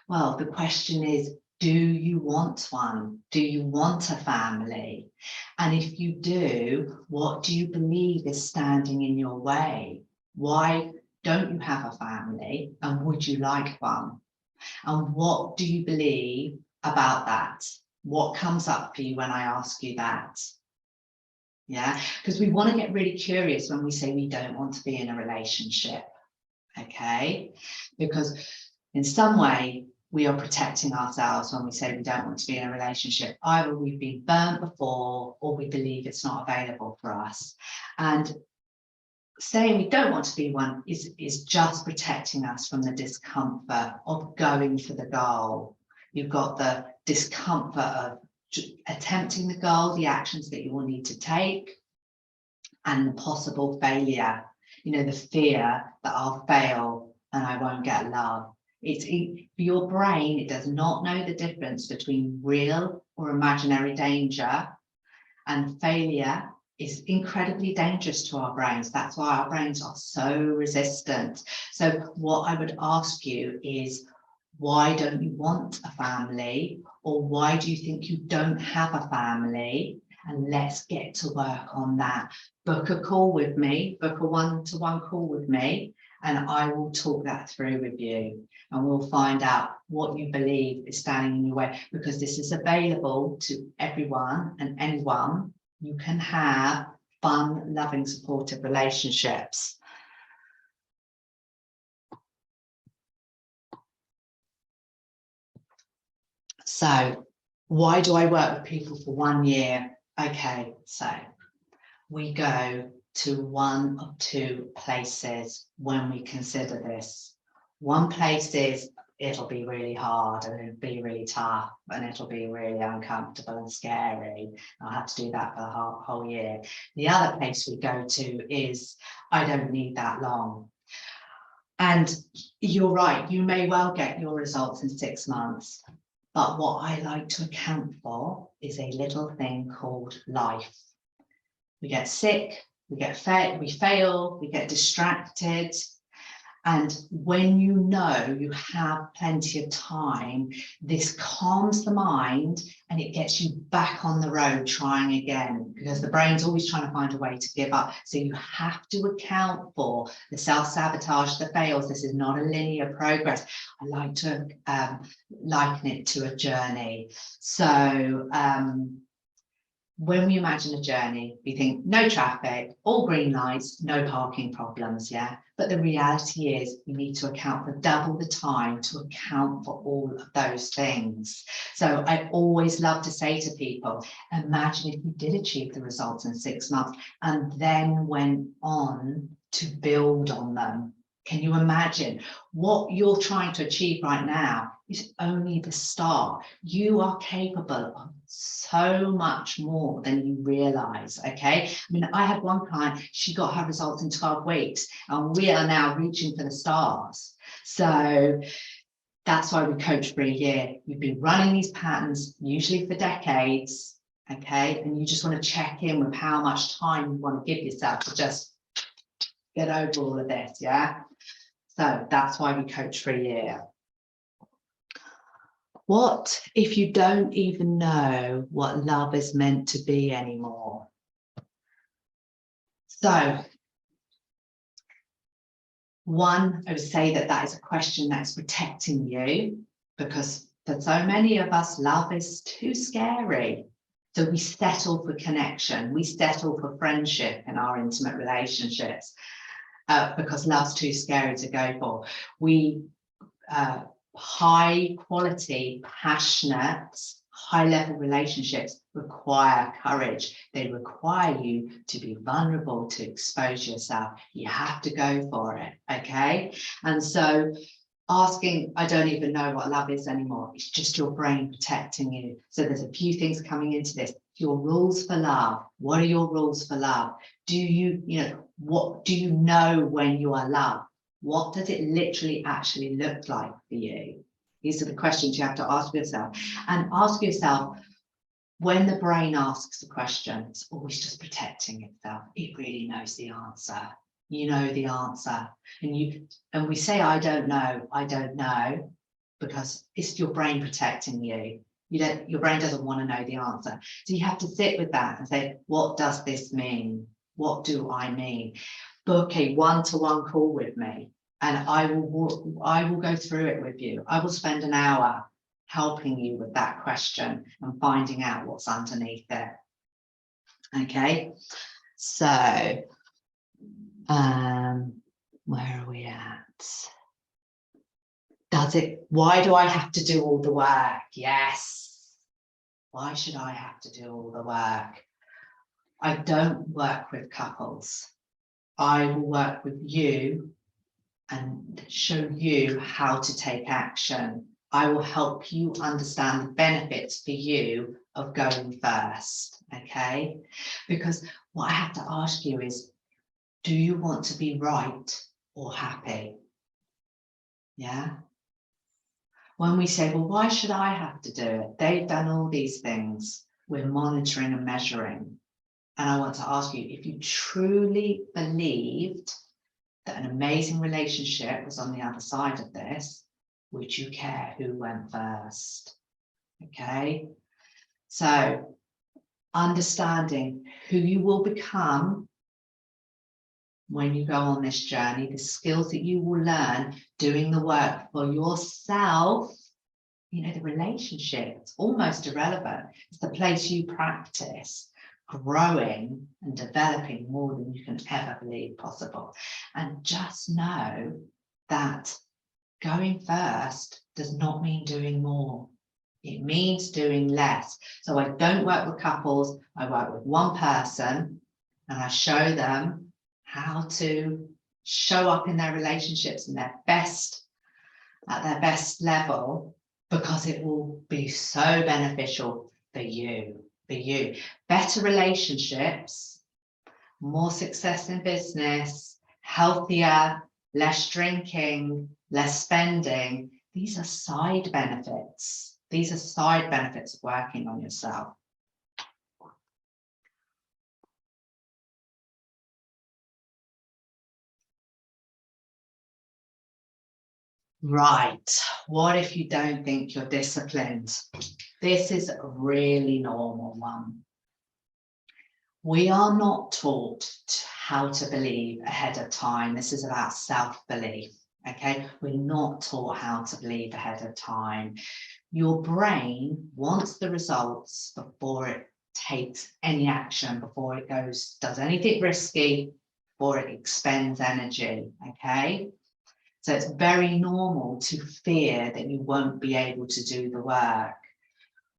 Well, the question is, do you want one? Do you want a family? And if you do, what do you believe is standing in your way? Why don't you have a family, and would you like one? And what do you believe about that? What comes up for you when I ask you that? Yeah, because we want to get really curious when we say we don't want to be in a relationship, okay? Because in some way, we are protecting ourselves when we say we don't want to be in a relationship. Either we've been burnt before, or we believe it's not available for us. And saying we don't want to be one is just protecting us from the discomfort of going for the goal. You've got the discomfort of attempting the goal, the actions that you will need to take, and the possible failure. You know, the fear that I'll fail and I won't get love. For your brain, it does not know the difference between real or imaginary danger, and failure is incredibly dangerous to our brains. That's why our brains are so resistant. So what I would ask you is, why don't you want a family? Or why do you think you don't have a family? And let's get to work on that. Book a call with me, book a one-to-one call with me, and I will talk that through with you. And we'll find out what you believe is standing in your way, because this is available to everyone and anyone. You can have fun, loving, supportive relationships. So why do I work with people for 1 year? Okay, so we go to one of two places when we consider this. One place is, it'll be really hard and it'll be really tough and it'll be really uncomfortable and scary. I'll have to do that for the whole year. The other place we go to is, I don't need that long. And you're right, you may well get your results in 6 months. But what I like to account for is a little thing called life. We get sick, we fail, we get distracted. And when you know you have plenty of time, this calms the mind and it gets you back on the road trying again, because the brain's always trying to find a way to give up. So you have to account for the self-sabotage, the fails. This is not a linear progress. I like to liken it to a journey. So when we imagine a journey, we think no traffic, all green lights, no parking problems, yeah? But the reality is you need to account for double the time to account for all of those things. So I always love to say to people, imagine if you did achieve the results in 6 months and then went on to build on them. Can you imagine? What you're trying to achieve right now is only the start. You are capable of so much more than you realize, okay? I mean, I had one client, she got her results in 12 weeks, and we are now reaching for the stars. So that's why we coach for a year. You've been running these patterns, usually for decades, okay? And you just want to check in with how much time you want to give yourself to just get over all of this, yeah? So that's why we coach for a year. What if you don't even know what love is meant to be anymore? So, one, I would say that is a question that's protecting you, because for so many of us, love is too scary. So we settle for connection. We settle for friendship in our intimate relationships because love's too scary to go for. We high quality, passionate, high level relationships require courage. They require you to be vulnerable, to expose yourself. You have to go for it, okay? And so asking, I don't even know what love is anymore. It's just your brain protecting you. So there's a few things coming into this. Your rules for love. What are your rules for love? Do you what do you know when you are loved? What does it literally actually look like for you? These are the questions you have to ask yourself. And ask yourself, when the brain asks a question, it's always just protecting itself. It really knows the answer. You know the answer. And we say, I don't know, because it's your brain protecting you. Your brain doesn't want to know the answer. So you have to sit with that and say, what does this mean? What do I mean? Book a one-to-one call with me, and I will go through it with you. I will spend an hour helping you with that question and finding out what's underneath it. Okay, so where are we at? Why do I have to do all the work? Yes. Why should I have to do all the work? I don't work with couples. I will work with you and show you how to take action. I will help you understand the benefits for you of going first, okay? Because what I have to ask you is, do you want to be right or happy? Yeah? When we say, well, why should I have to do it? They've done all these things. We're monitoring and measuring. And I want to ask you, if you truly believed that an amazing relationship was on the other side of this, would you care who went first? Okay. So understanding who you will become when you go on this journey, the skills that you will learn doing the work for yourself, the relationship, it's almost irrelevant. It's the place you practice growing and developing more than you can ever believe possible. And just know that going first does not mean doing more. It means doing less. So I don't work with couples. I work with one person, and I show them how to show up in their relationships at their best level, because it will be so beneficial for you. Better relationships, more success in business, healthier, less drinking, less spending. These are side benefits. These are side benefits of working on yourself. Right. What if you don't think you're disciplined? This is a really normal one. We are not taught how to believe ahead of time. This is about self-belief. Okay, we're not taught how to believe ahead of time. Your brain wants the results before it takes any action, before it does anything risky, before it expends energy. Okay, so it's very normal to fear that you won't be able to do the work.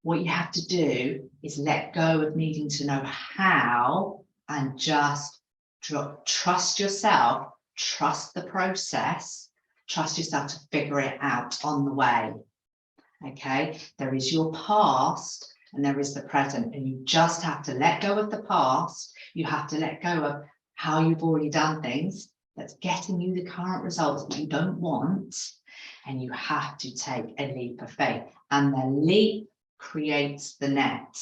What you have to do is let go of needing to know how and just trust yourself, trust the process, trust yourself to figure it out on the way. Okay, there is your past and there is the present, and you just have to let go of the past. You have to let go of how you've already done things that's getting you the current results that you don't want, and you have to take a leap of faith, and the leap creates the net.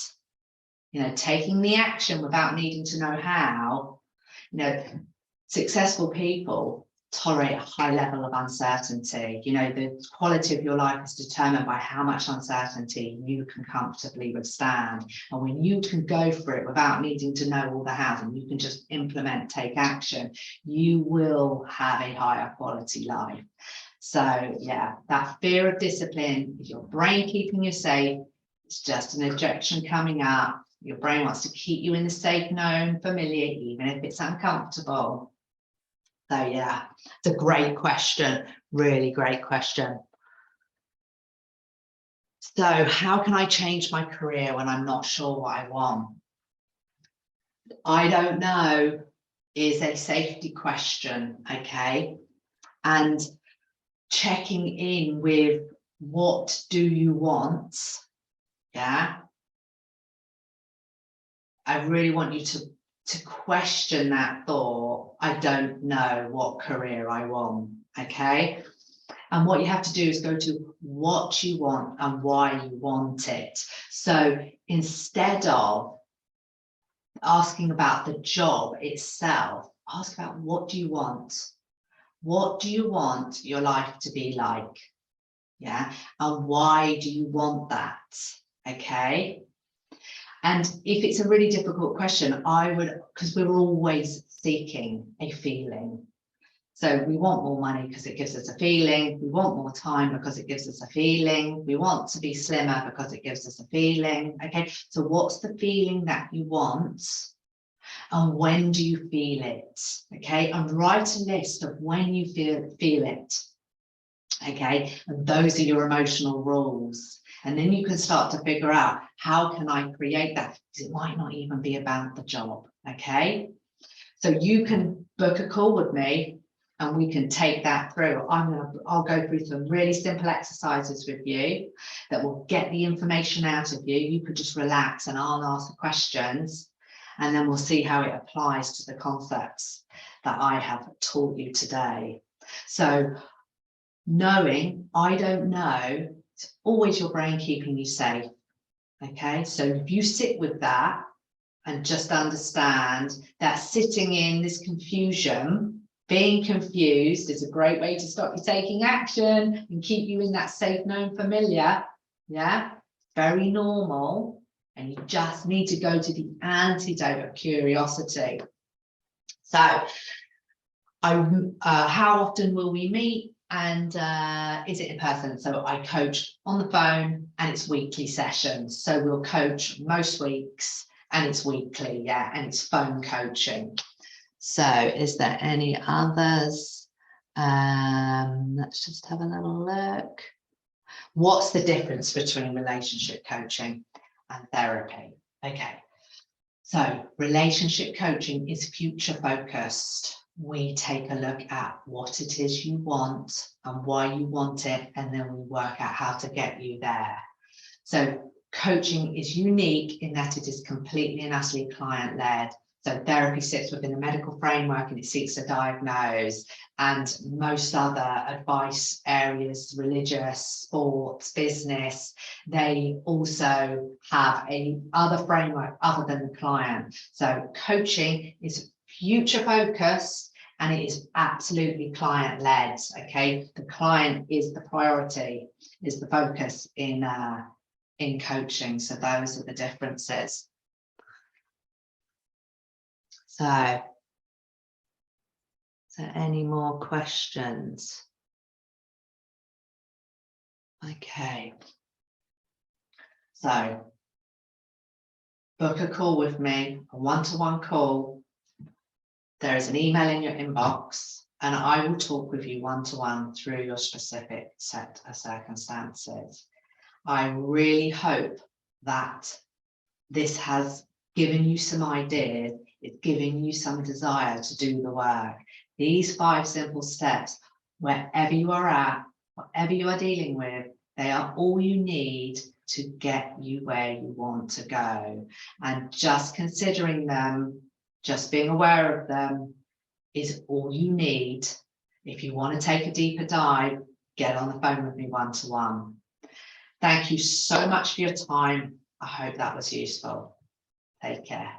Taking the action without needing to know how. Successful people tolerate a high level of uncertainty. You know, the quality of your life is determined by how much uncertainty you can comfortably withstand. And when you can go for it without needing to know all the hows, and you can just implement, take action, you will have a higher quality life. So yeah, that fear of discipline is your brain keeping you safe. It's just an objection coming up. Your brain wants to keep you in the safe, known, familiar, even if it's uncomfortable. So yeah, it's a great question, really great question. So how can I change my career when I'm not sure what I want? I don't know is a safety question, okay? And checking in with what do you want, yeah? I really want you to question that thought. I don't know what career I want, okay? And what you have to do is go to what you want and why you want it. So instead of asking about the job itself, ask about what do you want? What do you want your life to be like? Yeah, and why do you want that? Okay. And if it's a really difficult question, I would, because we're always seeking a feeling. So we want more money because it gives us a feeling. We want more time because it gives us a feeling. We want to be slimmer because it gives us a feeling. Okay, so what's the feeling that you want? And when do you feel it? Okay, and write a list of when you feel it. Okay, and those are your emotional rules. And then you can start to figure out, how can I create that? Because it might not even be about the job. Okay, so you can book a call with me and we can take that through. I'll go through some really simple exercises with you that will get the information out of you. You could just relax and I'll ask the questions, and then we'll see how it applies to the concepts that I have taught you today. So knowing, I don't know, it's always your brain keeping you safe. Okay, so if you sit with that and just understand that sitting in this confusion, being confused is a great way to stop you taking action and keep you in that safe, known, familiar. Yeah, very normal. And you just need to go to the antidote of curiosity. So how often will we meet? And is it in person? So I coach on the phone and it's weekly sessions. So we'll coach most weeks and it's weekly, yeah, and it's phone coaching. So is there any others? Let's just have a little look. What's the difference between relationship coaching and therapy? Okay, so relationship coaching is future focused. We take a look at what it is you want and why you want it, and then we work out how to get you there. So coaching is unique in that it is completely and utterly client-led. So therapy sits within the medical framework and it seeks to diagnose, and most other advice areas, religious, sports, business, they also have a other framework other than the client. So coaching is future focused and it is absolutely client-led. Okay, the client is the priority, is the focus in coaching. So those are the differences. So any more questions? Okay. So book a call with me, a one-to-one call. There is an email in your inbox and I will talk with you one-to-one through your specific set of circumstances. I really hope that this has given you some ideas, it's giving you some desire to do the work. These 5 simple steps, wherever you are at, whatever you are dealing with, they are all you need to get you where you want to go. And just considering them, just being aware of them is all you need. If you want to take a deeper dive, get on the phone with me one-to-one. Thank you so much for your time. I hope that was useful. Take care.